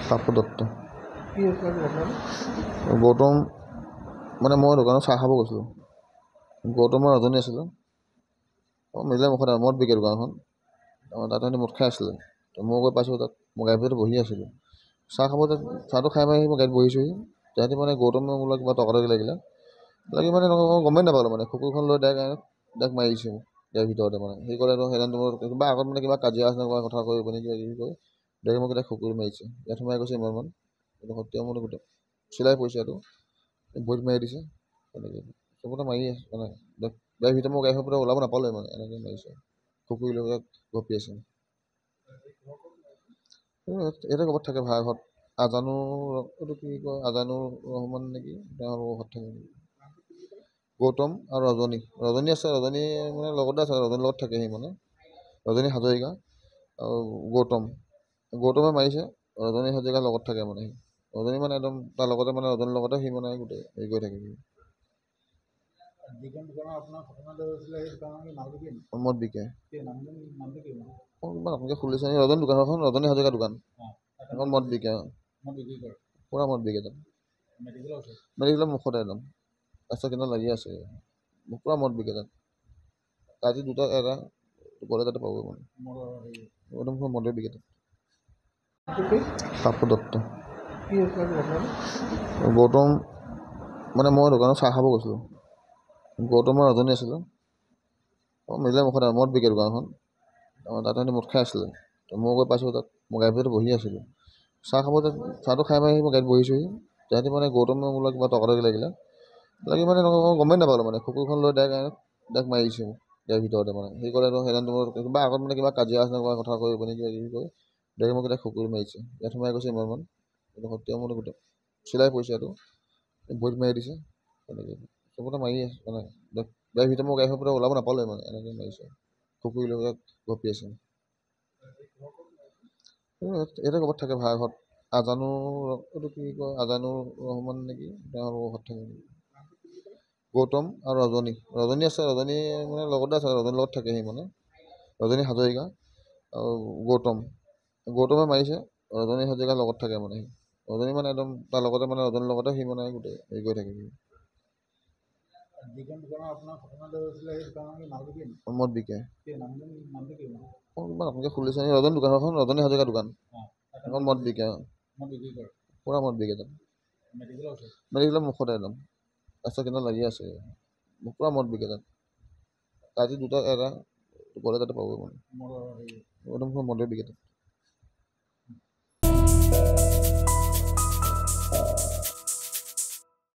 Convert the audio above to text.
পাপু দত্ত গৌতম মানে মই দোকানত চাহ খাব গৈছিলোঁ। গৌতমৰ ৰজনী আছিলে, মিলে মুখত মদ বিকে দোকানখন। তাত সিহঁতি মদ খাই আছিলে, মই গৈ পাইছোঁ তাত। মই গাড়ীৰ ভিতৰত বহি আছিলোঁ, চাহ খাব। চাহটো খাই মাৰি মই গাড়ীত বহিছোঁহি। তাহাঁতি মানে গৌতমৰ মোলৈ কিবা তৰ্কাতৰ্কি লাগিলে মানে মই গমেই নাপালোঁ। মানে কুকুৰখন লৈ ডাইৰেক্ট মাৰি দিছোঁ গাড়ীৰ ভিতৰতে। মানে সেই ক'লে সেইদিনা কিবা আগত মানে কিবা কাজিয়া আছে কিবা কথা কৈ পিনে কিবা কিবি কৈ ডাইৰেক্ট মোক এতিয়া কুকুৰ মাৰিছে। ইয়াত সোমাই গৈছে ইমানমান, কিন্তু সত্য মোৰ গোটেই চিলাই পৰিছে। এইটো ভৰিত মাৰি দিছে, তেনেকৈ চবতে মাৰি আছে। মানে গাড়ীৰ ভিতৰত মই গাড়ীৰ পৰা ওলাব নাপালোৱে, মানে এনেকৈ মাৰিছে। কুকুৰ লৈ গপি আছে। ইয়াতে ক'ৰবাত থাকে ভাড়াঘৰত। এইটো কি কয়, আজানুৰ ৰহমান নেকি, তেওঁলোকৰ ঘৰত থাকে নেকি। গৌতম আৰু ৰজনী আছে। ৰজনী মানে লগতে আছে, ৰজনীৰ লগত থাকে সি। মানে ৰজনী হাজৰিকা আৰু গৌতমে মাৰিছে। ৰজনী হাজৰিকাৰ লগত থাকে মানে সি। ৰজনী মানে একদম তাৰ লগতে, মানে ৰজনীৰ লগতে সি মানে গোটেই হেৰি কৰি থাকে। মদ বিকে নতুনকৈ খুলিছে ৰজনী দোকানখন, ৰজনী হাজৰিকাৰ দোকান। এখন মদ বিকে, পূৰা মদ বিকে তাত। মেডিকেলৰ মুখতে একদম ৰাস্তা কিনাৰত লাগি আছে। পূৰা মদ বিকে তাত। আজি এটা গ'লে তাতে পাব। মানে একদম মদে বিকে তাত। পাপু দত্ত গৌতম মানে মই দোকানত চাহ খাব গৈছিলোঁ। গৌতমৰ ৰজনী আছিলে, মিলে মুখত মদ বিকে দোকানখন। তাত সিহঁতি মদ খাই আছিলে, মই গৈ পাইছোঁ তাত। মই গাড়ীৰ ভিতৰত বহি আছিলোঁ, চাহ খাব। চাহটো খাই মাৰি মই গাড়ীত বহিছোঁহি। তাহাঁতি মানে গৌতমৰ মোলৈ কিবা তৰ্কাতৰ্কি লাগিলে মানে মই গমেই নাপালোঁ। মানে কুকুৰখন লৈ ডাইৰেক্ট মাৰি দিছোঁ গাড়ীৰ ভিতৰতে। মানে সেই ক'লে সেইদিনা কিবা আগত মানে কিবা কাজিয়া আছে কিবা কথা কৈ পিনে কিবা কিবি কৈ ডাইৰেক্ট মোক এতিয়া কুকুৰ মাৰিছে। ইয়াত সোমাই গৈছে ইমানমান, কিন্তু সত্য মোৰ গোটেই চিলাই পৰিছে। এইটো ভৰিত মাৰি দিছে, তেনেকৈ চবতে মাৰি আছে। মানে গাড়ীৰ ভিতৰত মই গাড়ীৰ পৰা ওলাব নাপালোৱে, মানে এনেকৈ মাৰিছে। কুকুৰ লৈ গপি আছে। ইয়াতে ক'ৰবাত থাকে ভাড়াঘৰত। এইটো কি কয়, আজানুৰ ৰহমান নেকি, তেওঁলোকৰ ঘৰত থাকে নেকি। গৌতম আৰু ৰজনী আছে। ৰজনী মানে লগতে আছে, ৰজনীৰ লগত থাকে সি। মানে ৰজনী হাজৰিকা আৰু গৌতমে মাৰিছে। ৰজনী হাজৰিকাৰ লগত থাকে মানে সি। ৰজনী মানে একদম তাৰ লগতে, মানে ৰজনীৰ লগতে সি মানে গোটেই হেৰি কৰি থাকে। মদ বিকে নতুনকৈ খুলিছে ৰজনী দোকানখন, ৰজনী হাজৰিকাৰ দোকান। এখন মদ বিকে, পূৰা মদ বিকে তাত। মেডিকেলৰ মুখতে একদম ৰাস্তা কিনাৰত লাগি আছে। পূৰা মদ বিকে তাত। আজি এটা গ'লে তাতে পাব। মানে একদম মদে বিকে তাত।